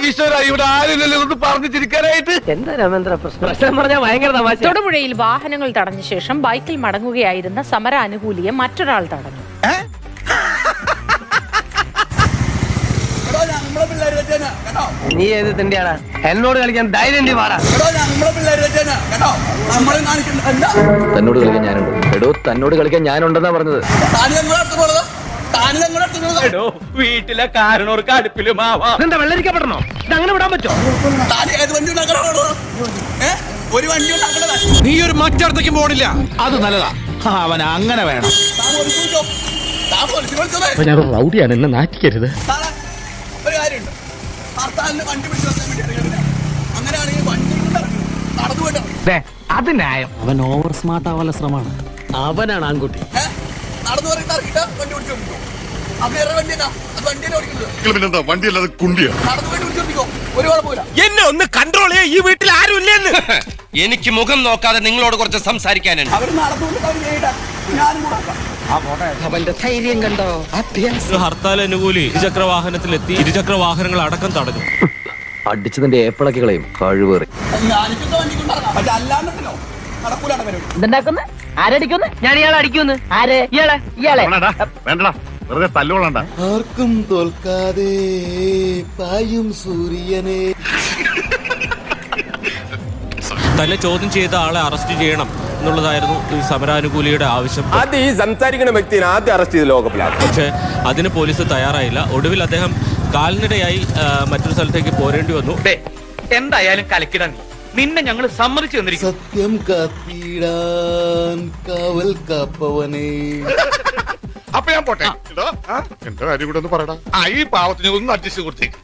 ഈശ്വര, ഇവിടെ ആരില്ലല്ലോ ഒന്ന് പറഞ്ഞു ചിരിക്കാനായിട്ട്. എന്താ രാമേന്ദ്ര പ്രശ്നം പറഞ്ഞാൽ ഭയങ്കര തമാശ. തൊടുപുഴയിൽ വാഹനങ്ങൾ തടഞ്ഞ ശേഷം ബൈക്കിൽ മടങ്ങുകയായിരുന്ന സമരാനുകൂലിയെ മറ്റൊരാൾ തടഞ്ഞു. നീ ഏത് തിണ്ടിയാടാ? എന്നോട് കളിക്കാൻ ധൈര്യം വാടാ. തന്നോട് കളിക്കാൻ ഞാനുണ്ട്. എടോ, തന്നോട് കളിക്കാൻ ഞാനുണ്ടെന്നാ പറഞ്ഞത്. വീട്ടിലെ കാരണവർക്ക് അടുപ്പിലും ആവാ. എന്താ വെള്ളരിക്കപ്പെടണോ? ഇതങ്ങനെ വിടാൻ പറ്റോ? നീ ഒരു മറ്റടത്തേക്കും പോണില്ല. അത് നല്ലതാ. അവൻ അങ്ങനെ വേണം. ഞാൻ റൗഡിയാണ്, എന്നെ നാറ്റിക്കരുത്. ഒരു കാര്യമുണ്ട്, ഹർത്താലിന് വണ്ടി പിടിച്ചു വെക്കാൻ വേണ്ടി അറിയാം. അങ്ങനെയാണെങ്കിൽ വണ്ടി നടന്നു പോയിട്ട് അത് ന്യായം. അവൻ ഓവർ സ്മാർട്ട് ആവാനുള്ള ശ്രമമാണ്. അവനാണ് ആൺകുട്ടി. നടന്നു പറഞ്ഞിട്ട് ഇറക്കിട്ട് വണ്ടി പിടിച്ചു കൊടുക്കും. അത് വേറെ വണ്ടിയല്ല, അത് വണ്ടിയെ ഓടിക്കുന്നത്. പിന്നെന്താ വണ്ടിയല്ലാതെ കുണ്ടിയാ? നടന്നു പോയിട്ട് പിടിച്ചു കൊടുക്കോ, ഒരു കുഴപ്പമില്ല. എന്നെ ഒന്ന് കൺട്രോൾ ചെയ്യാ. ഈ വീട്ടിൽ ആരും ഇല്ലെന്ന്. എനിക്ക് മുഖം നോക്കാതെ നിങ്ങളോട് കുറച്ച് സംസാരിക്കാനുണ്ട്. അവർ നടന്നുകൊണ്ട് അവർ ചെയ്യട്ടെ, ഞാനും കൂടെ അവന്റെ ധൈര്യം കണ്ടോ? ഹർത്താൽ അനുകൂലി ഇരുചക്ര വാഹനത്തിലെത്തി ഇരുചക്ര വാഹനങ്ങൾ അടക്കം തടഞ്ഞു. അടിച്ചതിന്റെ ഏപ്പിളക്കി കളയും കഴിവേറി. ഞാനിക്കുന്ന വണ്ടി കൊണ്ടിറങ്ങാം, പക്ഷെ അല്ലാണ്ടല്ലോ നടക്കൂലാണ് പരിപാടി. എന്തുണ്ടാക്കുന്നു? ആരടിക്കുന്നു? ഞാൻ ഇയാളെ അടിക്കുന്നു. ആര്? ഇയാളെ വേണ്ടടാ, വെറുതെ തല്ലുകൊള്ളണ്ട. ആർക്കും തോൽക്കാതെ പായും സൂര്യനെ. തന്നെ ചോദ്യം ചെയ്ത ആളെ അറസ്റ്റ് ചെയ്യണം എന്നുള്ളതായിരുന്നു ഈ സമരാനുകൂലിയുടെ ആവശ്യം. ആദ്യം ഈ സംസാരിക്കുന്ന വ്യക്തിയെ ആദ്യം അറസ്റ്റ് ചെയ്ത് ലോകപ്പിലാണ്. പക്ഷേ അതിന് പോലീസ് തയ്യാറായില്ല. ഒടുവിൽ അദ്ദേഹം കാൽനടയായി മറ്റൊരു സ്ഥലത്തേക്ക് പോരേണ്ടി വന്നു. എന്തായാലും കലക്കിടാൻ നിന്നെ ഞങ്ങൾ സമ്മതിച്ചു തന്നിരിക്കും. സത്യം കാത്തിടാൻ കാവൽ കാപ്പവനെ. അപ്പൊ ഞാൻ പോട്ടെ. എന്റെ കാര്യം കൂടെ ഒന്ന് പറയടാ. ഈ പാവത്തിന് ഒന്ന് അഡ്ജസ്റ്റ് കൊടുത്തേക്ക്.